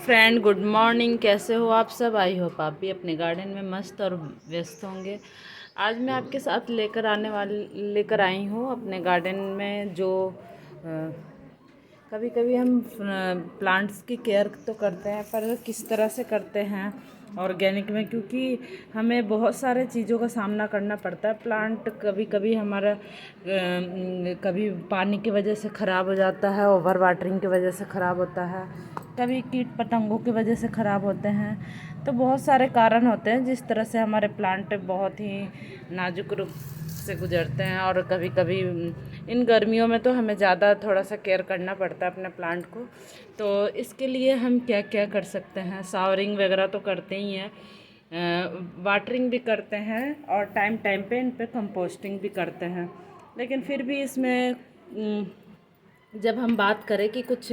Friend, good morning. कैसे हो आप सब? आई होप आप भी अपने गार्डन में मस्त और व्यस्त होंगे। आज मैं आपके साथ लेकर आई हूँ अपने गार्डन में जो कभी कभी हम प्लांट्स की केयर तो करते हैं, पर किस तरह से करते हैं ऑर्गेनिक में, क्योंकि हमें बहुत सारे चीज़ों का सामना करना पड़ता है। प्लांट कभी कभी हमारा कभी पानी की वजह से ख़राब हो जाता है, ओवर वाटरिंग की वजह से ख़राब होता है, कभी कीट पतंगों की वजह से ख़राब होते हैं। तो बहुत सारे कारण होते हैं जिस तरह से हमारे प्लांट बहुत ही नाजुक रूप से गुजरते हैं। और कभी कभी इन गर्मियों में तो हमें ज़्यादा थोड़ा सा केयर करना पड़ता है अपने प्लांट को। तो इसके लिए हम क्या क्या कर सकते हैं? शावरिंग वगैरह तो करते ही हैं, वाटरिंग भी करते हैं, और टाइम टाइम पे इन पे कंपोस्टिंग भी करते हैं। लेकिन फिर भी इसमें जब हम बात करें कि कुछ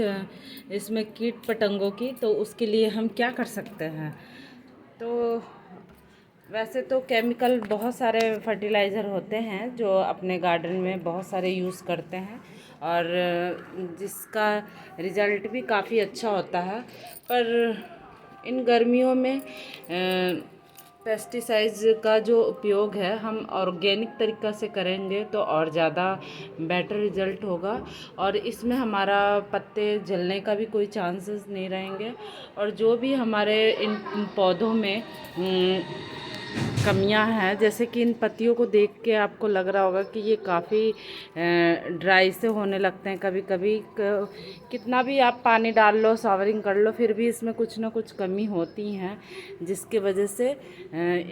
इसमें कीट पतंगों की, तो उसके लिए हम क्या कर सकते हैं? तो वैसे तो केमिकल बहुत सारे फर्टिलाइज़र होते हैं जो अपने गार्डन में बहुत सारे यूज़ करते हैं, और जिसका रिज़ल्ट भी काफ़ी अच्छा होता है। पर इन गर्मियों में पेस्टिसाइड्स का जो उपयोग है, हम ऑर्गेनिक तरीक़ा से करेंगे तो और ज़्यादा बेटर रिज़ल्ट होगा, और इसमें हमारा पत्ते जलने का भी कोई चांसेस नहीं रहेंगे। और जो भी हमारे इन पौधों में कमियां हैं, जैसे कि इन पत्तियों को देख के आपको लग रहा होगा कि ये काफ़ी ड्राई से होने लगते हैं। कभी कभी कितना भी आप पानी डाल लो, शावरिंग कर लो, फिर भी इसमें कुछ ना कुछ कमी होती हैं, जिसकी वजह से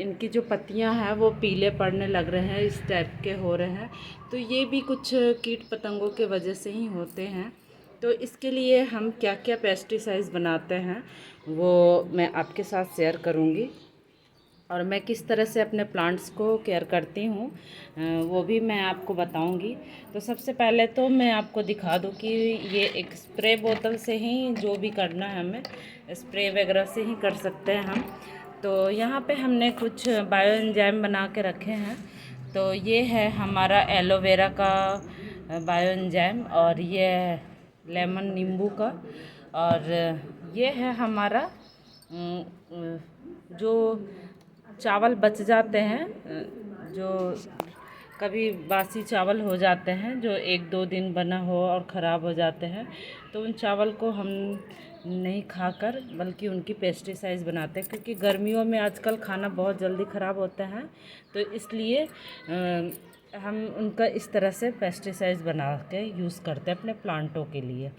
इनकी जो पत्तियां हैं वो पीले पड़ने लग रहे हैं, इस टाइप के हो रहे हैं। तो ये भी कुछ कीट पतंगों के वजह से ही होते हैं। तो इसके लिए हम क्या क्या पेस्टिसाइड्स बनाते हैं वो मैं आपके साथ शेयर करूँगी, और मैं किस तरह से अपने प्लांट्स को केयर करती हूँ वो भी मैं आपको बताऊँगी। तो सबसे पहले तो मैं आपको दिखा दूँ कि ये एक स्प्रे बोतल से ही जो भी करना है, हमें स्प्रे वगैरह से ही कर सकते हैं हम। तो यहाँ पे हमने कुछ बायो एंजाइम बना के रखे हैं। तो ये है हमारा एलोवेरा का बायो एंजाइम, और ये लेमन नींबू का, और ये है हमारा जो चावल बच जाते हैं, जो कभी बासी चावल हो जाते हैं, जो 1-2 दिन बना हो और ख़राब हो जाते हैं, तो उन चावल को हम नहीं खाकर बल्कि उनकी पेस्टिसाइड्स बनाते हैं, क्योंकि गर्मियों में आजकल खाना बहुत जल्दी ख़राब होता है। तो इसलिए हम उनका इस तरह से पेस्टिसाइड्स बना के यूज़ करते हैं अपने प्लांटों के लिए।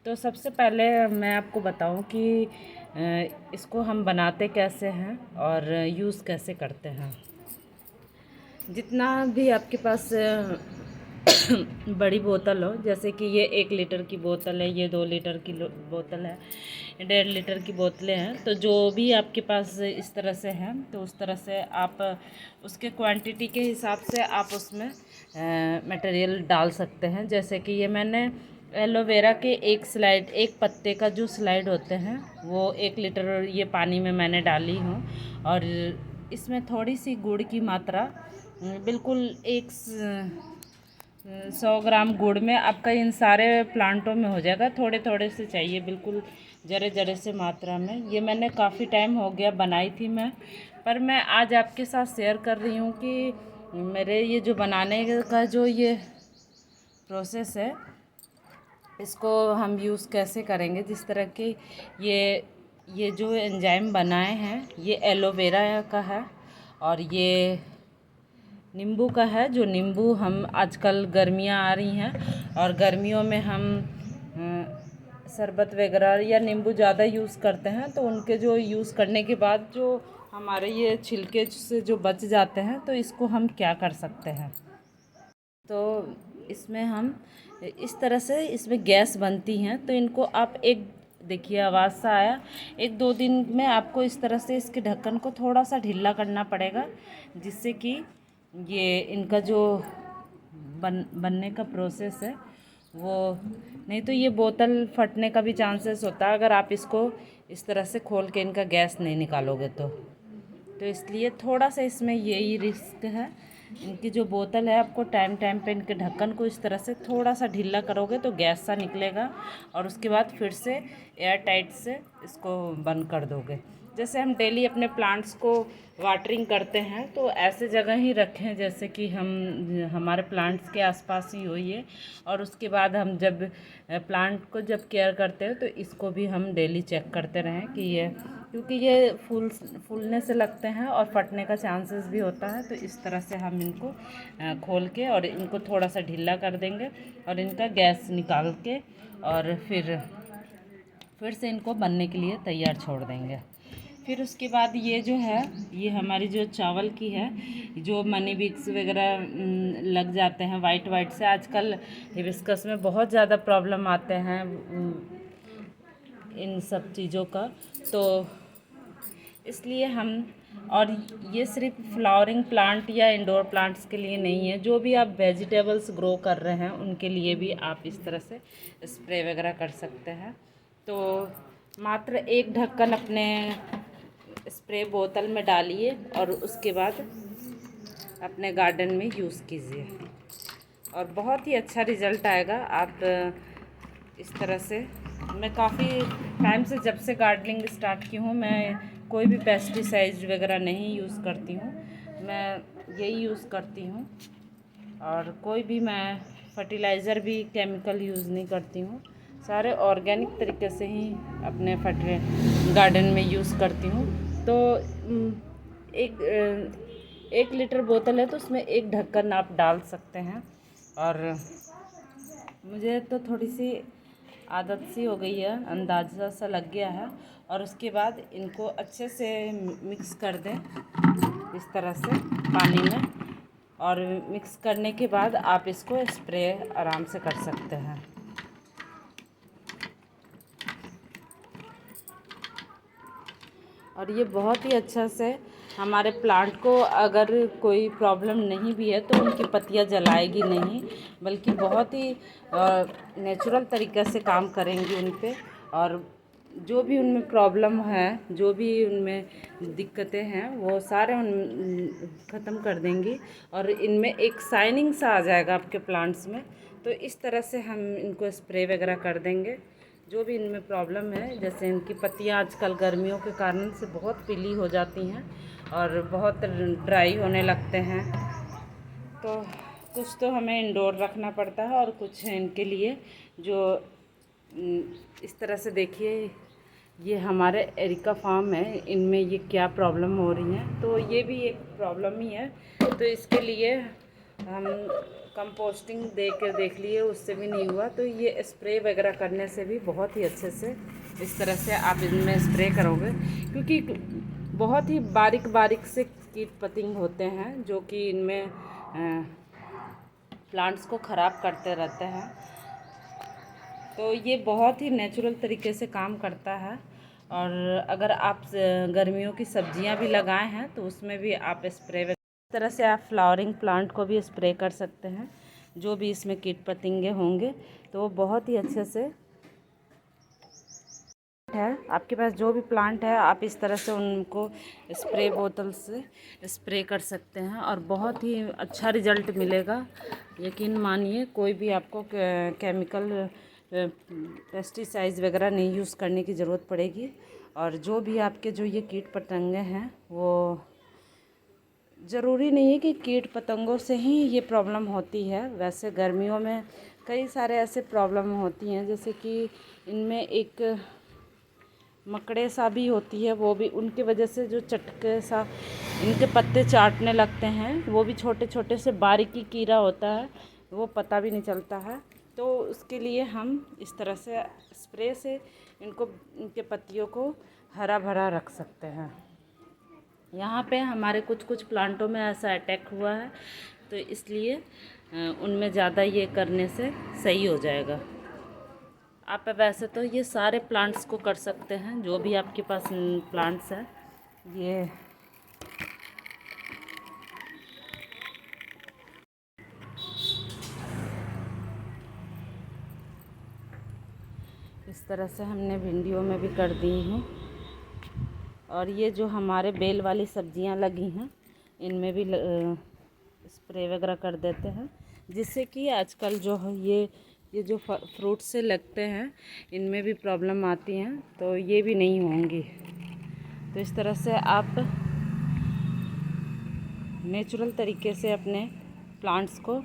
तो सबसे पहले मैं आपको बताऊं कि इसको हम बनाते कैसे हैं और यूज़ कैसे करते हैं। जितना भी आपके पास बड़ी बोतल हो, जैसे कि ये 1 लीटर की बोतल है, ये 2 लीटर की बोतल है, 1.5 लीटर की बोतलें हैं। तो जो भी आपके पास इस तरह से हैं, तो उस तरह से आप उसके क्वांटिटी के हिसाब से आप उसमें मटेरियल डाल सकते हैं। जैसे कि ये मैंने एलोवेरा के एक पत्ते का जो स्लाइड होते हैं वो 1 लीटर ये पानी में मैंने डाली हूँ, और इसमें थोड़ी सी गुड़ की मात्रा बिल्कुल 100 ग्राम गुड़ में आपका इन सारे प्लांटों में हो जाएगा। थोड़े थोड़े से चाहिए, बिल्कुल जरे जरे से मात्रा में। ये मैंने काफ़ी टाइम हो गया बनाई थी मैं, पर मैं आज आपके साथ शेयर कर रही हूँ कि मेरे ये जो बनाने का जो ये प्रोसेस है, इसको हम यूज़ कैसे करेंगे। जिस तरह के ये जो एंजाइम बनाए हैं, ये एलोवेरा का है, और ये नींबू का है। जो नींबू हम आजकल गर्मियाँ आ रही हैं, और गर्मियों में हम शरबत वगैरह या नींबू ज़्यादा यूज़ करते हैं, तो उनके जो यूज़ करने के बाद जो हमारे ये छिलके से जो बच जाते हैं, तो इसको हम क्या कर सकते हैं। तो इसमें हम इस तरह से इसमें गैस बनती हैं, तो इनको आप देखिए आवाज़ सा आया, 1-2 दिन में आपको इस तरह से इसके ढक्कन को थोड़ा सा ढीला करना पड़ेगा, जिससे कि ये इनका जो बनने का प्रोसेस है वो, नहीं तो ये बोतल फटने का भी चांसेस होता है अगर आप इसको इस तरह से खोल के इनका गैस नहीं निकालोगे तो इसलिए थोड़ा सा इसमें यही रिस्क है इनकी जो बोतल है, आपको टाइम टाइम पे इनके ढक्कन को इस तरह से थोड़ा सा ढीला करोगे तो गैस सा निकलेगा, और उसके बाद फिर से एयर टाइट से इसको बंद कर दोगे। जैसे हम डेली अपने प्लांट्स को वाटरिंग करते हैं तो ऐसे जगह ही रखें जैसे कि हमारे प्लांट्स के आसपास ही हो ये। और उसके बाद हम जब प्लांट को जब केयर करते हैं तो इसको भी हम डेली चेक करते रहें कि ये, क्योंकि ये फूलने से लगते हैं और फटने का चांसेस भी होता है। तो इस तरह से हम इनको खोल के और इनको थोड़ा सा ढीला कर देंगे और इनका गैस निकाल के और फिर से इनको बनने के लिए तैयार छोड़ देंगे। फिर उसके बाद ये जो है, ये हमारी जो चावल की है, जो मनी बिक्स वगैरह लग जाते हैं वाइट वाइट से, आजकल हिबिस्कस में बहुत ज़्यादा प्रॉब्लम आते हैं इन सब चीज़ों का। तो इसलिए हम, और ये सिर्फ फ्लावरिंग प्लांट या इंडोर प्लांट्स के लिए नहीं है, जो भी आप वेजिटेबल्स ग्रो कर रहे हैं उनके लिए भी आप इस तरह से स्प्रे वगैरह कर सकते हैं। तो मात्र एक ढक्कन अपने स्प्रे बोतल में डालिए और उसके बाद अपने गार्डन में यूज़ कीजिए और बहुत ही अच्छा रिज़ल्ट आएगा। आप इस तरह से, मैं काफ़ी टाइम से, जब से गार्डनिंग स्टार्ट की हूँ, मैं कोई भी पेस्टिसाइड वगैरह नहीं यूज़ करती हूँ, मैं यही यूज़ करती हूँ। और कोई भी मैं फर्टिलाइज़र भी केमिकल यूज़ नहीं करती हूँ, सारे ऑर्गेनिक तरीके से ही अपने गार्डन में यूज़ करती हूँ। तो एक लीटर बोतल है तो उसमें एक ढक्कन आप डाल सकते हैं। और मुझे तो थोड़ी सी आदत सी हो गई है, अंदाज़ा सा लग गया है। और उसके बाद इनको अच्छे से मिक्स कर दें इस तरह से पानी में, और मिक्स करने के बाद आप इसको स्प्रे आराम से कर सकते हैं। और ये बहुत ही अच्छा से हमारे प्लांट को, अगर कोई प्रॉब्लम नहीं भी है तो उनकी पत्तियां जलाएगी नहीं, बल्कि बहुत ही नेचुरल तरीक़े से काम करेंगी उन पे। और जो भी उनमें प्रॉब्लम है, जो भी उनमें दिक्कतें हैं, वो सारे ख़त्म कर देंगी और इनमें एक शाइनिंग सा आ जाएगा आपके प्लांट्स में। तो इस तरह से हम इनको स्प्रे वगैरह कर देंगे जो भी इनमें प्रॉब्लम है। जैसे इनकी पत्तियां आजकल गर्मियों के कारण से बहुत पीली हो जाती हैं और बहुत ड्राई होने लगते हैं, तो कुछ तो हमें इंडोर रखना पड़ता है और कुछ इनके लिए जो इस तरह से, देखिए ये हमारे एरिका फार्म है, इनमें ये क्या प्रॉब्लम हो रही है, तो ये भी एक प्रॉब्लम ही है। तो इसके लिए हम कंपोस्टिंग देख लिए, उससे भी नहीं हुआ, तो ये स्प्रे वगैरह करने से भी बहुत ही अच्छे से इस तरह से आप इनमें स्प्रे करोगे। क्योंकि बहुत ही बारीक बारीक से कीट पतंग होते हैं जो कि इनमें प्लांट्स को ख़राब करते रहते हैं। तो ये बहुत ही नेचुरल तरीके से काम करता है। और अगर आप गर्मियों की सब्जियां भी लगाए हैं तो उसमें भी आप स्प्रे, इस तरह से आप फ्लावरिंग प्लांट को भी स्प्रे कर सकते हैं। जो भी इसमें कीट पतंगे होंगे तो वो बहुत ही अच्छे से है। आपके पास जो भी प्लांट है आप इस तरह से उनको स्प्रे बोतल से स्प्रे कर सकते हैं और बहुत ही अच्छा रिज़ल्ट मिलेगा। यकीन मानिए, कोई भी आपको केमिकल पेस्टिसाइड्स वगैरह नहीं यूज़ करने की ज़रूरत पड़ेगी। और जो भी आपके जो ये कीट पतंगे हैं, वो ज़रूरी नहीं है कि कीट पतंगों से ही ये प्रॉब्लम होती है। वैसे गर्मियों में कई सारे ऐसे प्रॉब्लम होती हैं, जैसे कि इनमें एक मकड़े सा भी होती है, वो भी उनकी वजह से जो चटके सा इनके पत्ते चाटने लगते हैं, वो भी छोटे छोटे से बारीकी कीड़ा होता है, वो पता भी नहीं चलता है। तो उसके लिए हम इस तरह से स्प्रे से इनके पत्तियों को हरा भरा रख सकते हैं। यहाँ पे हमारे कुछ प्लांटों में ऐसा अटैक हुआ है, तो इसलिए उनमें ज़्यादा ये करने से सही हो जाएगा। आप वैसे तो ये सारे प्लांट्स को कर सकते हैं, जो भी आपके पास प्लांट्स हैं। ये इस तरह से हमने भिंडियों में भी कर दी हैं। और ये जो हमारे बेल वाली सब्जियां लगी हैं, इनमें भी स्प्रे वगैरह कर देते हैं, जिससे कि आजकल जो है ये जो फ्रूट से लगते हैं इनमें भी प्रॉब्लम आती हैं, तो ये भी नहीं होंगी। तो इस तरह से आप नेचुरल तरीके से अपने प्लांट्स को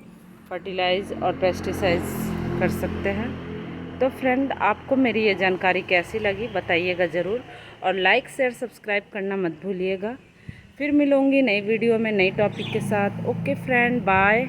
फर्टिलाइज़ और पेस्टिसाइड्स कर सकते हैं। तो फ्रेंड, आपको मेरी ये जानकारी कैसी लगी बताइएगा ज़रूर, और लाइक शेयर सब्सक्राइब करना मत भूलिएगा। फिर मिलूँगी नई वीडियो में नई टॉपिक के साथ। Okay friend, bye.